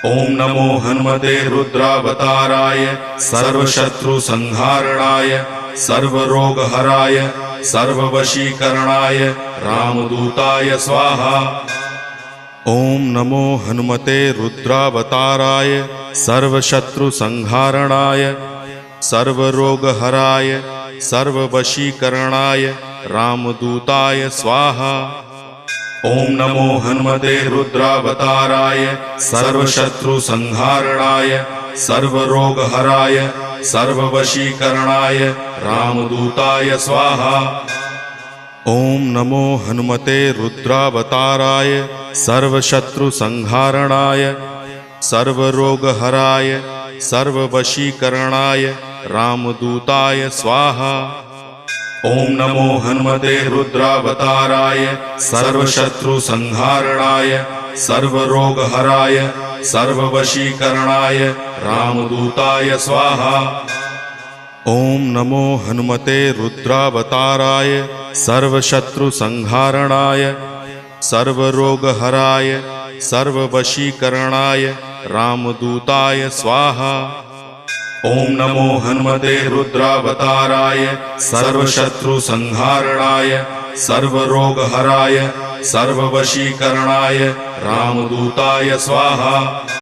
ओम नमो हनुमते रुद्रावताराय सर्वशत्रुसंहारणाय सर्वरोगहराय सर्ववशीकरणाय रामदूताय स्वाहा। ओम नमो हनुमते रुद्रावताराय सर्वशत्रुसंहारणाय सर्वरोगहराय सर्ववशीकरणाय रामदूताय स्वाहा। ओम नमो हनुमते रुद्रावताराय सर्वशत्रुसंहारणाय सर्वरोगहराय सर्ववशीकरणाय रामदूताय स्वाहा। ओम नमो हनुमते रुद्रावताराय सर्वशत्रुसंहारणाय सर्वरोगहराय सर्ववशीकरणाय रामदूताय स्वाहा। ओम नमो हनुमते रुद्रावताराय सर्वशत्रुसंहारणाय सर्वरोगहराय सर्ववशीकरणाय रामदूताय स्वाहा। ओम नमो हनुमते रुद्रावताराय सर्वशत्रुसंहारणाय सर्वरोगहराय सर्ववशीकरणाय रामदूताय स्वाहा। ओम नमो हनुमते रुद्रावताराय सर्वशत्रुसंहारणाय सर्वरोगहराय सर्ववशीकरणाय रामदूताय स्वाहा।